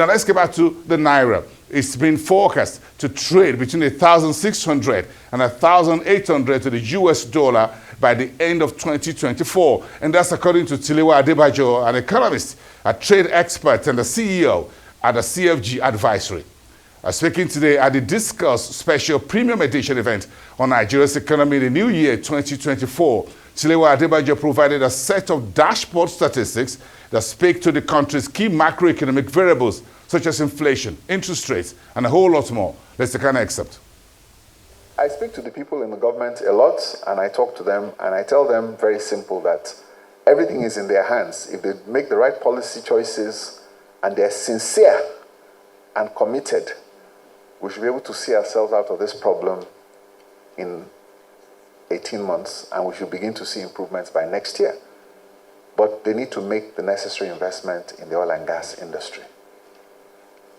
Now let's get back to the Naira. It's been forecast to trade between 1,600 and 1,800 to the US dollar by the end of 2024. And that's according to Tilewa Adebajo, an economist, a trade expert, and the CEO at the CFG Advisory. Speaking today at the Discuss Special Premium Edition event on Nigeria's economy in the new year 2024, Tilewa Adebajo provided a set of dashboard statistics that speak to the country's key macroeconomic variables, such as inflation, interest rates, and a whole lot more. Let's take an excerpt. I speak to the people in the government a lot, and I talk to them, and I tell them very simple that everything is in their hands. If they make the right policy choices and they're sincere and committed, we should be able to see ourselves out of this problem in 18 months, and we should begin to see improvements by next year. But they need to make the necessary investment in the oil and gas industry.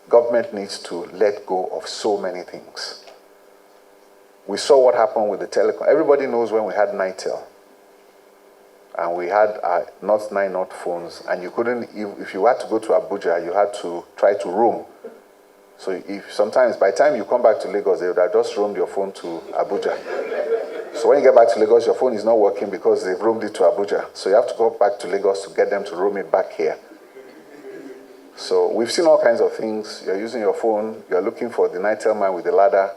Government needs to let go of so many things. We saw what happened with the telecom. Everybody knows when we had Nitel, and we had our Not 9 Not phones, and you couldn't, if you had to go to Abuja, you had to try to roam. So if sometimes, by the time you come back to Lagos, they would have just roamed your phone to Abuja. So when you get back to Lagos, your phone is not working because they've roamed it to Abuja. So you have to go back to Lagos to get them to roam it back here. So we've seen all kinds of things. You're using your phone, you're looking for the Nitel man with the ladder.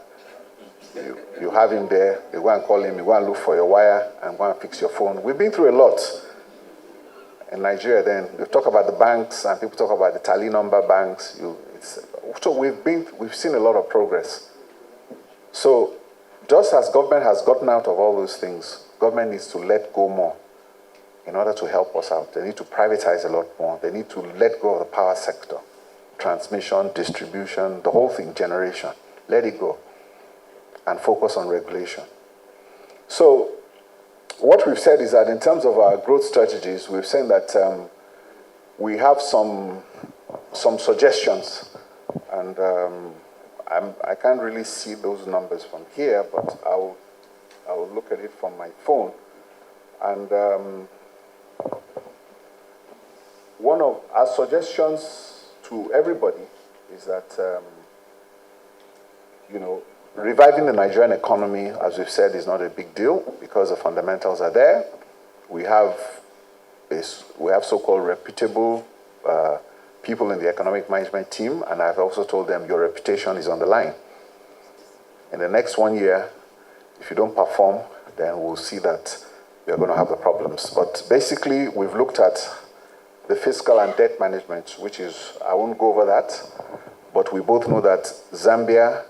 You have him there, you go and call him, you go and look for your wire and go and fix your phone. We've been through a lot in Nigeria then. We talk about the banks and people talk about the tally number banks. So we've seen a lot of progress. So just as government has gotten out of all those things, government needs to let go more in order to help us out. They need to privatize a lot more. They need to let go of the power sector, transmission, distribution, the whole thing, generation. Let it go and focus on regulation. So what we've said is that in terms of our growth strategies, we've said that we have some suggestions, and I can't really see those numbers from here, but I'll look at it from my phone. And one of our suggestions to everybody is that, reviving the Nigerian economy, as we've said, is not a big deal because the fundamentals are there. We have so-called reputable people in the economic management team, and I've also told them your reputation is on the line. In the next 1 year, if you don't perform, then we'll see that you're going to have the problems. But basically, we've looked at the fiscal and debt management, which is, I won't go over that, but we both know that Zambia,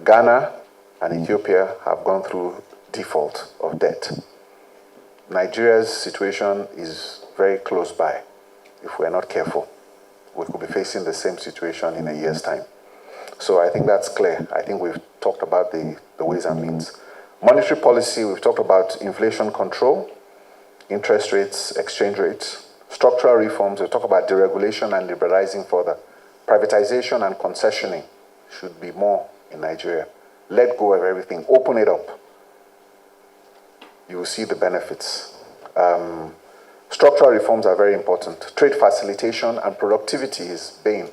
Ghana, and Ethiopia have gone through default of debt. Nigeria's situation is very close by. If we're not careful, we could be facing the same situation in a year's time. So I think that's clear. I think we've talked about the ways and means. Monetary policy, we've talked about inflation control, interest rates, exchange rates, structural reforms. We've talked about deregulation and liberalizing further. Privatization and concessioning should be more in Nigeria. Let go of everything. Open it up. You will see the benefits. Structural reforms are very important. Trade facilitation and productivity is bane.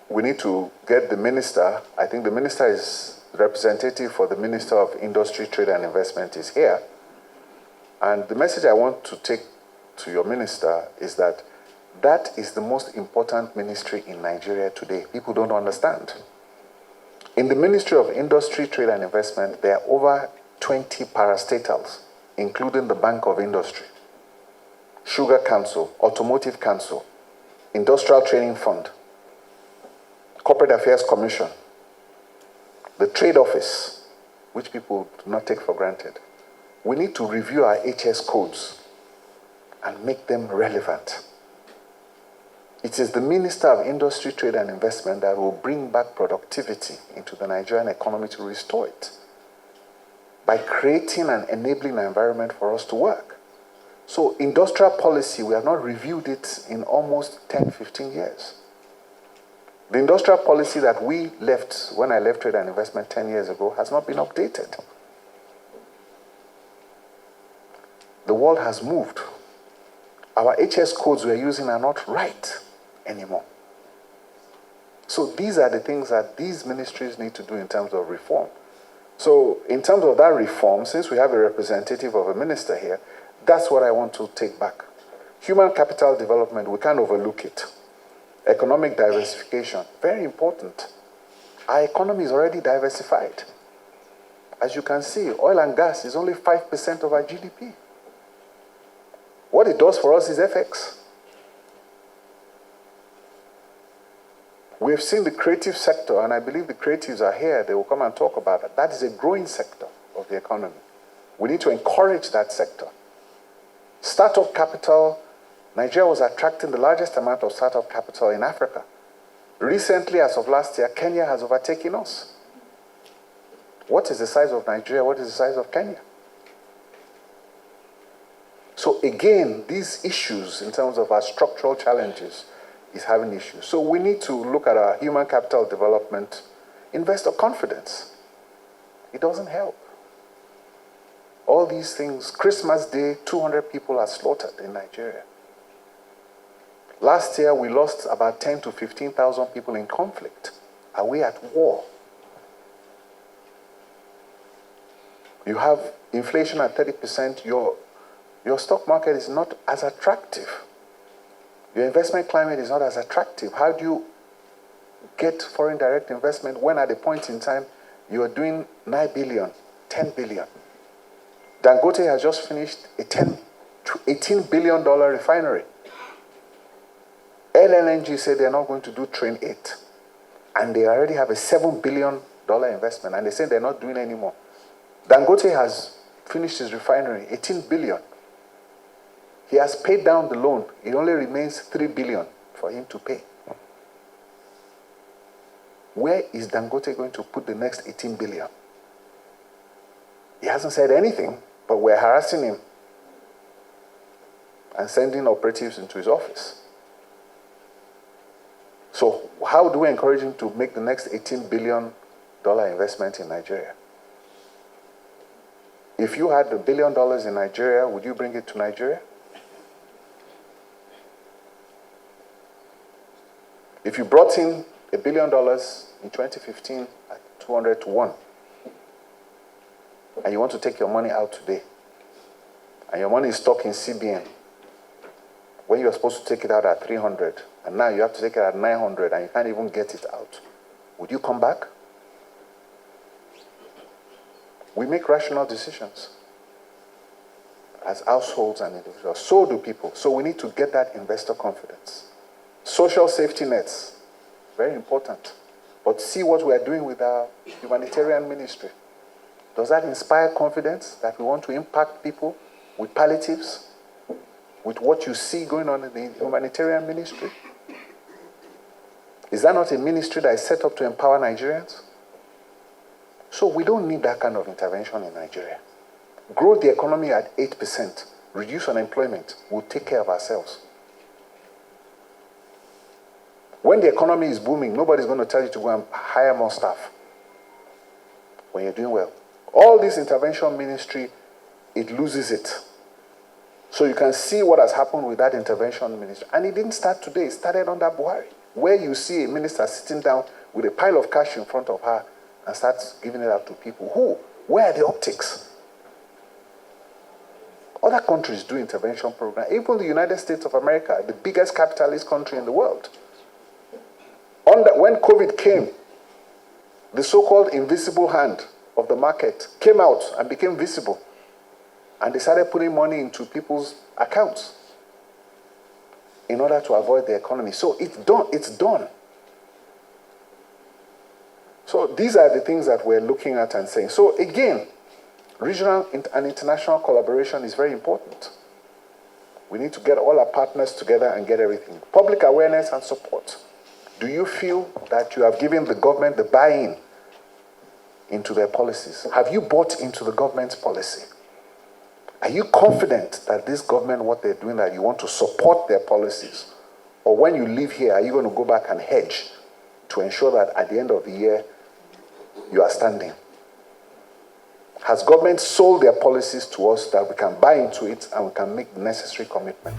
We need to get the minister. I think the minister is representative for the Minister of Industry, Trade and Investment is here. And the message I want to take to your minister is that is the most important ministry in Nigeria today. People don't understand. In the Ministry of Industry, Trade and Investment, there are over 20 parastatals, including the Bank of Industry, Sugar Council, Automotive Council, Industrial Training Fund, Corporate Affairs Commission, the Trade Office, which people do not take for granted. We need to review our HS codes and make them relevant. It is the Minister of Industry, Trade and Investment that will bring back productivity into the Nigerian economy to restore it by creating and enabling an environment for us to work. So industrial policy, we have not reviewed it in almost 10, 15 years. The industrial policy that we left when I left Trade and Investment 10 years ago has not been updated. The world has moved. Our HS codes we're using are not right anymore. So these are the things that these ministries need to do in terms of reform. So in terms of that reform, since we have a representative of a minister here, that's what I want to take back. Human capital development, we can't overlook it. Economic diversification, very important. Our economy is already diversified. As you can see, oil and gas is only 5% of our GDP. What it does for us is FX. We've seen the creative sector, and I believe the creatives are here. They will come and talk about it. That is a growing sector of the economy. We need to encourage that sector. Startup capital, Nigeria was attracting the largest amount of startup capital in Africa. Recently, as of last year, Kenya has overtaken us. What is the size of Nigeria? What is the size of Kenya? So again, these issues in terms of our structural challenges is having issues. So we need to look at our human capital development, investor confidence. It doesn't help. All these things, Christmas Day, 200 people are slaughtered in Nigeria. Last year, we lost about 10 to 15,000 people in conflict. Are we at war? You have inflation at 30%, your stock market is not as attractive. Your investment climate is not as attractive. How do you get foreign direct investment when at a point in time you are doing 9 billion, 10 billion? Dangote has just finished a $18 billion refinery. LNG said they're not going to do Train 8. And they already have a $7 billion investment. And they say they're not doing any more. Dangote has finished his refinery, 18 billion. He has paid down the loan. It only remains 3 billion for him to pay. Where is Dangote going to put the next 18 billion? He hasn't said anything, but we're harassing him and sending operatives into his office. So how do we encourage him to make the next $18 billion investment in Nigeria? If you had $1 billion in Nigeria, would you bring it to Nigeria? If you brought in $1 billion in 2015 at 200 to 1, and you want to take your money out today, and your money is stuck in CBN, when you are supposed to take it out at 300, and now you have to take it at 900, and you can't even get it out, would you come back? We make rational decisions as households and individuals. So do people. So we need to get that investor confidence. Social safety nets, very important. But see what we are doing with our humanitarian ministry. Does that inspire confidence that we want to impact people with palliatives, with what you see going on in the humanitarian ministry? Is that not a ministry that is set up to empower Nigerians? So we don't need that kind of intervention in Nigeria. Grow the economy at 8%, reduce unemployment, we'll take care of ourselves. When the economy is booming, nobody's going to tell you to go and hire more staff when you're doing well. All this intervention ministry, it loses it. So you can see what has happened with that intervention ministry. And it didn't start today, it started under Buhari, where you see a minister sitting down with a pile of cash in front of her and starts giving it out to people. Who? Where are the optics? Other countries do intervention programs. Even the United States of America, the biggest capitalist country in the world. When COVID came, the so-called invisible hand of the market came out and became visible. And they started putting money into people's accounts in order to avoid the economy. So it's done. It's done. So these are the things that we're looking at and saying. So again, regional and international collaboration is very important. We need to get all our partners together and get everything. Public awareness and support. Do you feel that you have given the government the buy-in into their policies? Have you bought into the government's policy? Are you confident that this government, what they're doing, that you want to support their policies? Or when you leave here, are you going to go back and hedge to ensure that at the end of the year, you are standing? Has government sold their policies to us that we can buy into it and we can make the necessary commitment?